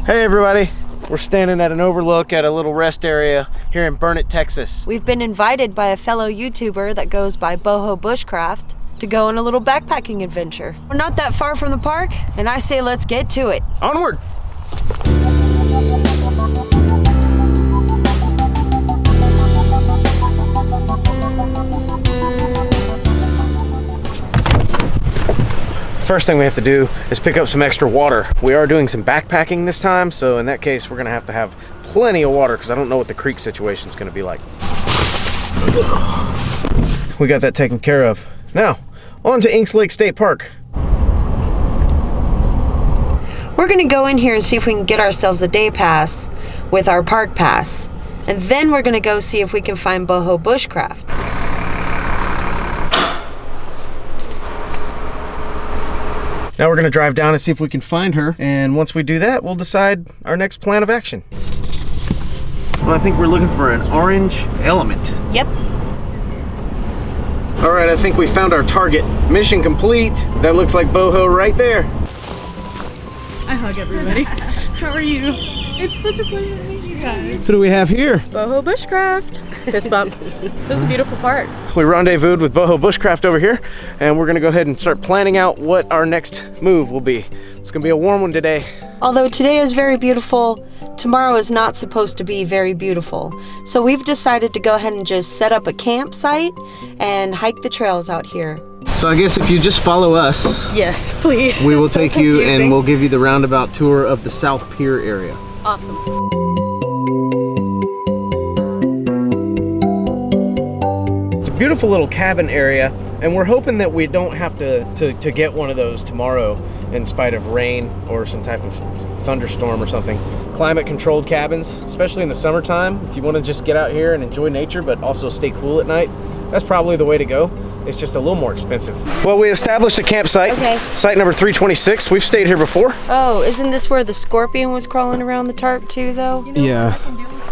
Hey everybody, we're standing at an overlook at a little rest area here in Burnet, Texas. We've been invited by a fellow YouTuber that goes by BoHoBushcraft to go on a little backpacking adventure. We're not that far from the park, and I say let's get to it. Onward! First thing we have to do is pick up some extra water. We are doing some backpacking this time, so in that case we're gonna have to have plenty of water because I don't know what the creek situation is gonna be like. We got that taken care of. Now, on to Inks Lake State Park. We're gonna go in here and see if we can get ourselves a day pass with our park pass. And then we're gonna go see if we can find BoHoBushcraft. Now we're gonna drive down and see if we can find her, and once we do that, we'll decide our next plan of action. Well, I think we're looking for an orange element. Yep. All right, I think we found our target. Mission complete. That looks like BoHo right there. I hug everybody. How are you? It's such a pleasure to meet you guys. Who do we have here? BoHoBushcraft. Fist bump. This is a beautiful park. We rendezvoused with BoHoBushcraft over here, and we're gonna go ahead and start planning out what our next move will be. It's gonna be a warm one today. Although today is very beautiful, tomorrow is not supposed to be very beautiful. So we've decided to go ahead and just set up a campsite and hike the trails out here. So I guess if you just follow us, Yes, please. we will It's so take you and confusing. we'll give you the roundabout tour of the South Pier area. Awesome. Beautiful little cabin area, and we're hoping that we don't have to get one of those tomorrow in spite of rain or some type of thunderstorm or something. Climate controlled cabins, especially in the summertime, if you want to just get out here and enjoy nature but also stay cool at night, that's probably the way to go. It's just a little more expensive. Well, we established a campsite. Okay. Site number 326. We've stayed here before. Oh, isn't this where the scorpion was crawling around the tarp too, though? Yeah.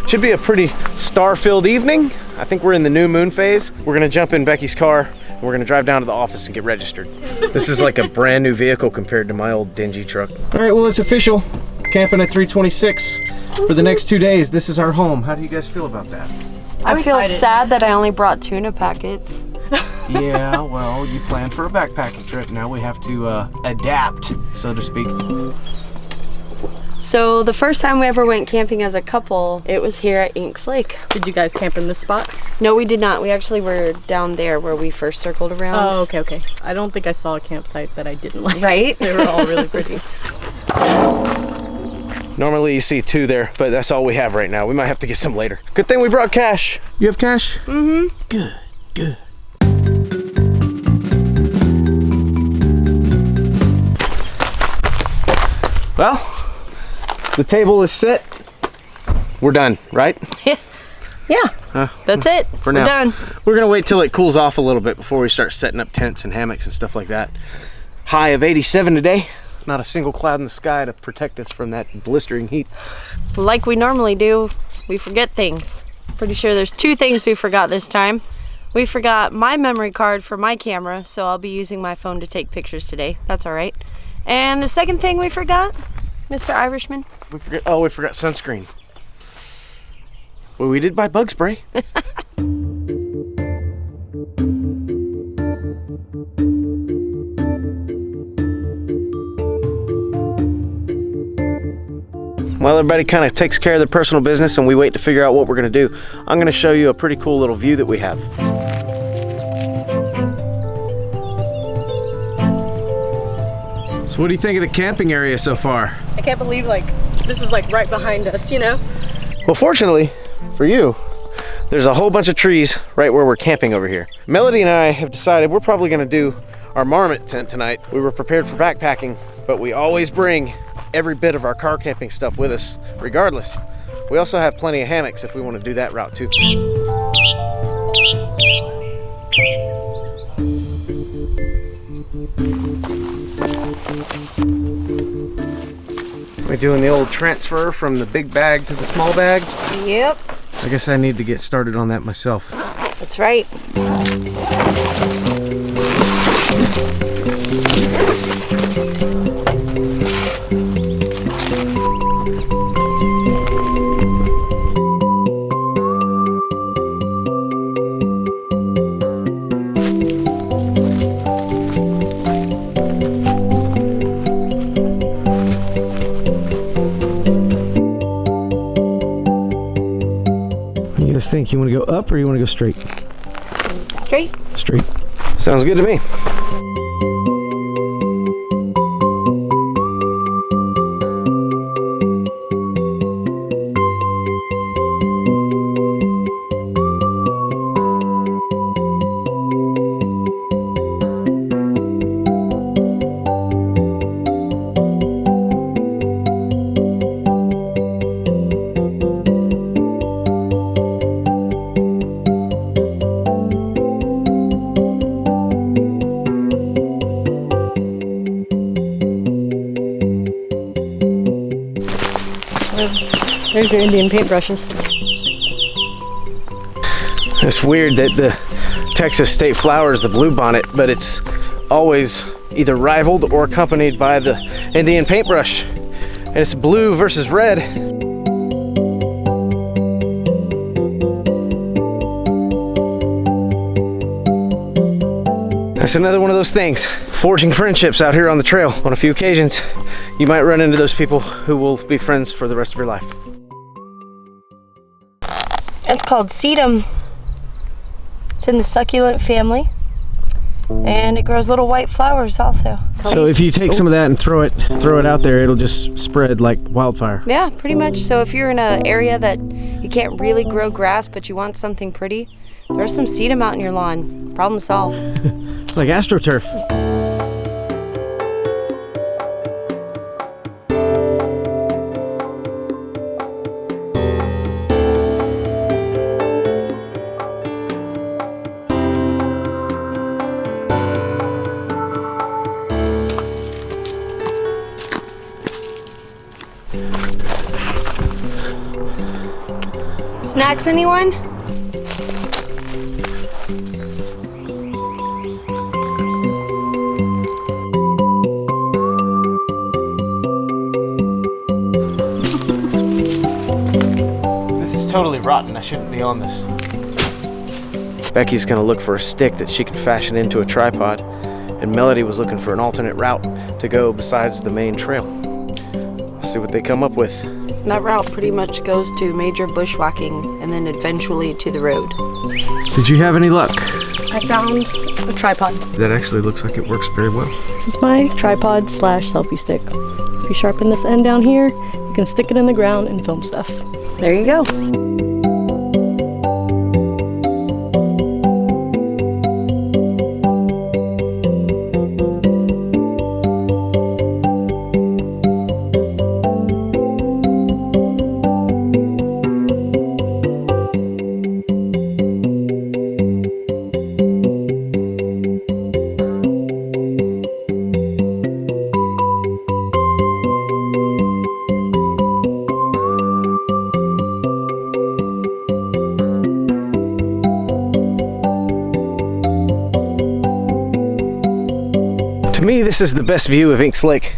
Should be a pretty star-filled evening. I think we're in the new moon phase. We're gonna jump in Becky's car and we're gonna drive down to the office and get registered. This is like a brand new vehicle compared to my old dingy truck. All right, well, it's official. Camping at 326 for the next 2 days. This is our home. How do you guys feel about that? I feel excited. sad that I only brought tuna packets. Yeah, well, you planned for a backpacking trip. Now we have to adapt, so to speak. So the first time we ever went camping as a couple, it was here at Inks Lake. Did you guys camp in this spot? No, we did not. We actually were down there where we first circled around. Oh, okay. I don't think I saw a campsite that I didn't like. Right? They were all really pretty. Normally you see 2 there, but that's all we have right now. We might have to get some later. Good thing we brought cash. You have cash? Mm-hmm. Good, good. Well, the table is set. We're done, right? Yeah, that's it. For We're now. done. We're gonna wait till it cools off a little bit before we start setting up tents and hammocks and stuff like that. High of 87 today. Not a single cloud in the sky to protect us from that blistering heat. Like we normally do, we forget things. Pretty sure there's 2 things we forgot this time. We forgot my memory card for my camera, so I'll be using my phone to take pictures today. That's all right. And the second thing we forgot, Mr. Irishman? We forgot sunscreen. Well, we did buy bug spray. While everybody kind of takes care of their personal business and we wait to figure out what we're gonna do, I'm gonna show you a pretty cool little view that we have. So what do you think of the camping area so far? I can't believe this is right behind us, you know? Well, fortunately for you, there's a whole bunch of trees right where we're camping over here. Melody and I have decided we're probably gonna do our marmot tent tonight. We were prepared for backpacking, but we always bring every bit of our car camping stuff with us, regardless. We also have plenty of hammocks if we want to do that route too. We're doing the old transfer from the big bag to the small bag. Yep. I guess I need to get started on that myself. That's right. up or you want to go straight? Straight. Straight. Sounds good to me. There's your Indian paintbrushes. It's weird that the Texas state flower is the bluebonnet, but it's always either rivaled or accompanied by the Indian paintbrush. And it's blue versus red. That's another one of those things. Forging friendships out here on the trail. On a few occasions, you might run into those people who will be friends for the rest of your life. It's called sedum. It's in the succulent family. And it grows little white flowers also. So if you take some of that and throw it out there, it'll just spread like wildfire. Yeah, pretty much. So if you're in an area that you can't really grow grass, but you want something pretty, throw some sedum out in your lawn. Problem solved. Like AstroTurf. Snacks, anyone? This is totally rotten. I shouldn't be on this. Becky's gonna look for a stick that she can fashion into a tripod, and Melody was looking for an alternate route to go besides the main trail. Let's see what they come up with. That route pretty much goes to major bushwhacking and then eventually to the road. Did you have any luck? I found a tripod. That actually looks like it works very well. This is my tripod / selfie stick. If you sharpen this end down here, you can stick it in the ground and film stuff. There you go. To me, this is the best view of Inks Lake.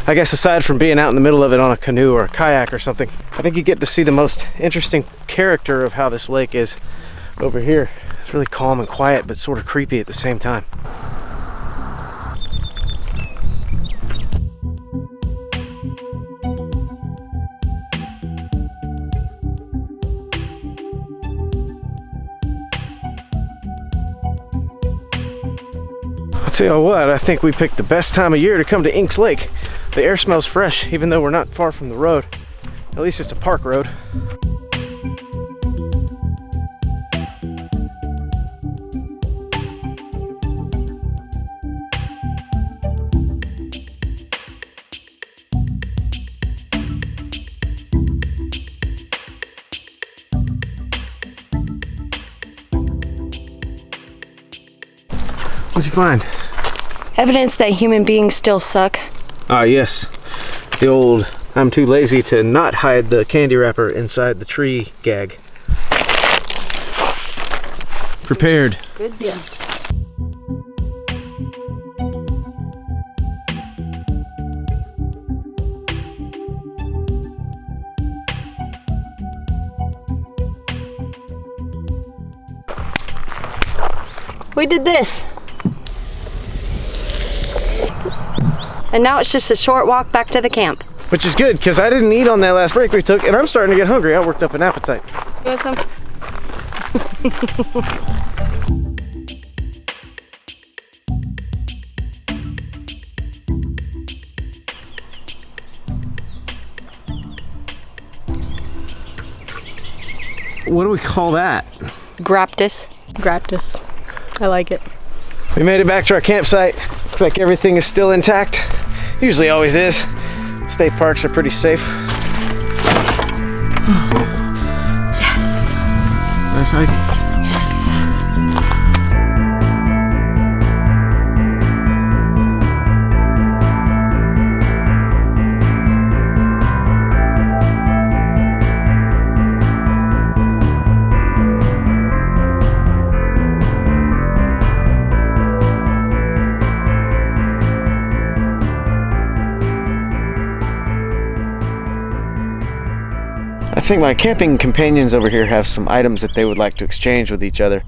I guess aside from being out in the middle of it on a canoe or a kayak or something, I think you get to see the most interesting character of how this lake is over here. It's really calm and quiet, but sort of creepy at the same time. I'll tell you what, I think we picked the best time of year to come to Inks Lake. The air smells fresh, even though we're not far from the road. At least it's a park road. What'd you find? Evidence that human beings still suck. Ah, yes. The old, I'm too lazy to not hide the candy wrapper inside the tree gag. Prepared. Good. Yes. We did this. And now it's just a short walk back to the camp. Which is good, because I didn't eat on that last break we took, and I'm starting to get hungry. I worked up an appetite. You want some? What do we call that? Graptus. Graptus. I like it. We made it back to our campsite. Looks like everything is still intact. Usually always is. State parks are pretty safe. Yes. Nice hike. Yes. I think my camping companions over here have some items that they would like to exchange with each other.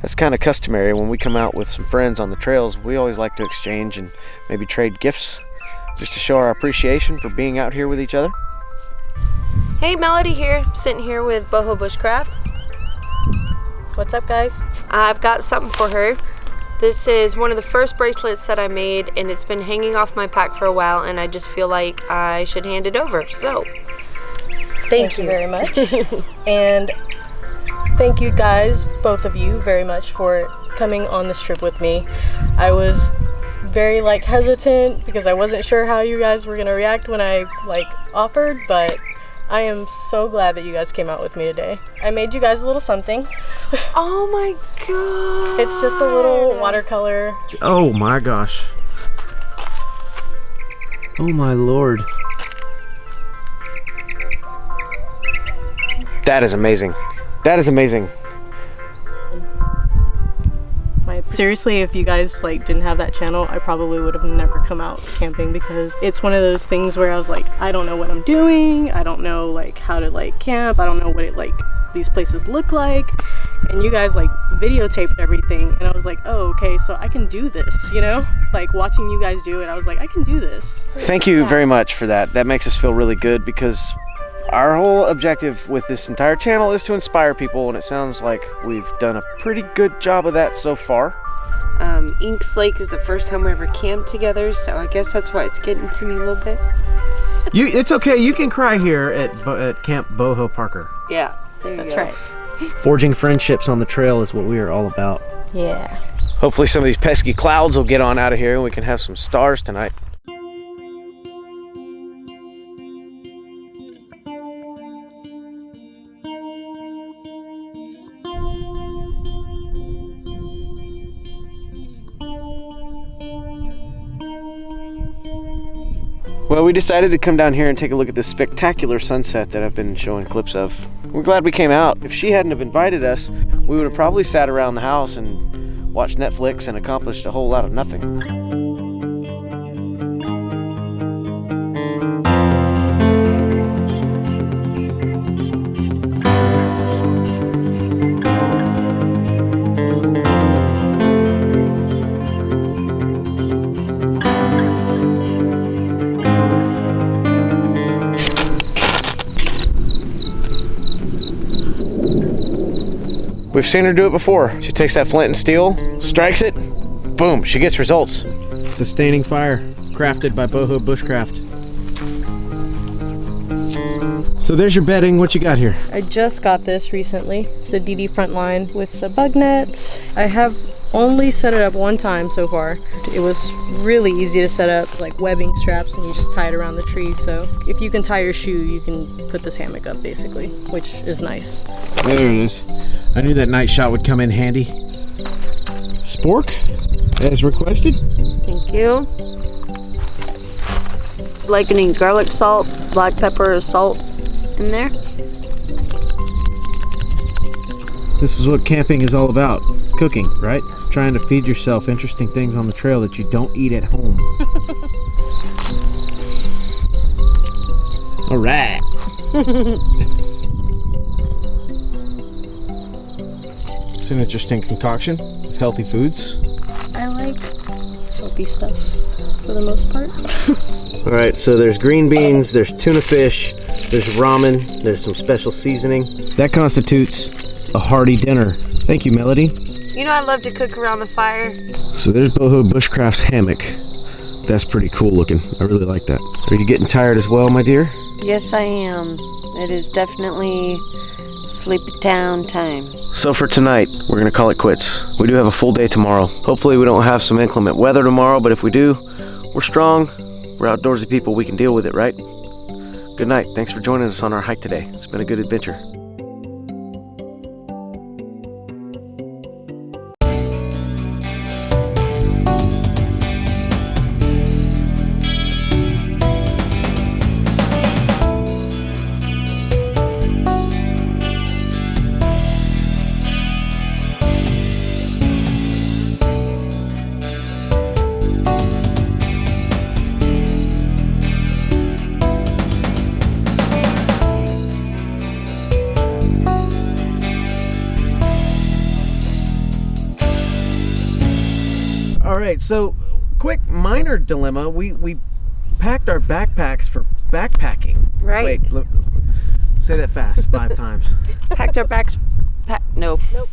That's kind of customary. When we come out with some friends on the trails, we always like to exchange and maybe trade gifts just to show our appreciation for being out here with each other. Hey, Melody here. I'm sitting here with BoHoBushcraft. What's up, guys? I've got something for her. This is one of the first bracelets that I made, and it's been hanging off my pack for a while, and I just feel like I should hand it over. So, thank you very much. And thank you guys, both of you, very much for coming on this trip with me. I was very hesitant because I wasn't sure how you guys were gonna react when I offered, but I am so glad that you guys came out with me today. I made you guys a little something. Oh my god. It's just a little watercolor. Oh my gosh. Oh my lord. That is amazing. That is amazing. Seriously, if you guys didn't have that channel, I probably would have never come out camping, because it's one of those things where I was like, I don't know what I'm doing. I don't know how to camp. I don't know what these places look like. And you guys videotaped everything, and I was like, oh, okay, so I can do this, you know? Watching you guys do it, I was like, I can do this. Thank you very much for that. That makes us feel really good, because our whole objective with this entire channel is to inspire people, and it sounds like we've done a pretty good job of that so far. Inks Lake is the first time we ever camped together, so I guess that's why it's getting to me a little bit. It's okay, you can cry here at Camp BoHo Parker. Yeah, that's right. Forging friendships on the trail is what we are all about. Yeah. Hopefully some of these pesky clouds will get on out of here and we can have some stars tonight. Well, we decided to come down here and take a look at this spectacular sunset that I've been showing clips of. We're glad we came out. If she hadn't have invited us, we would have probably sat around the house and watched Netflix and accomplished a whole lot of nothing. We've seen her do it before. She takes that flint and steel, strikes it, boom, she gets results. Sustaining fire, crafted by BoHoBushcraft. So there's your bedding. What you got here? I just got this recently. It's the DD Frontline with the bug net. I have only set it up one time so far. It was really easy to set up, webbing straps, and you just tie it around the tree. So if you can tie your shoe, you can put this hammock up basically, which is nice. There it is. I knew that night shot would come in handy. Spork, as requested. Thank you. Any garlic salt, black pepper, salt in there. This is what camping is all about. Cooking, right? Trying to feed yourself interesting things on the trail that you don't eat at home. All right. It's an interesting concoction of healthy foods. I like healthy stuff for the most part. All right, so there's green beans, there's tuna fish, there's ramen, there's some special seasoning. That constitutes a hearty dinner Thank you, Melody. You know I love to cook around the fire. So there's BoHoBushcraft's hammock. That's pretty cool looking. I really like that. Are you getting tired as well, my dear? Yes, I am. It is definitely sleepy town time. So for tonight, we're gonna call it quits. We do have a full day tomorrow. Hopefully we don't have some inclement weather tomorrow, but if we do, we're strong. We're outdoorsy people, we can deal with it, right? Good night. Thanks for joining us on our hike today. It's been a good adventure. All right, so quick minor dilemma. We packed our backpacks for backpacking. Right. Wait, look, say that fast 5 times. Packed our bags. No. Nope.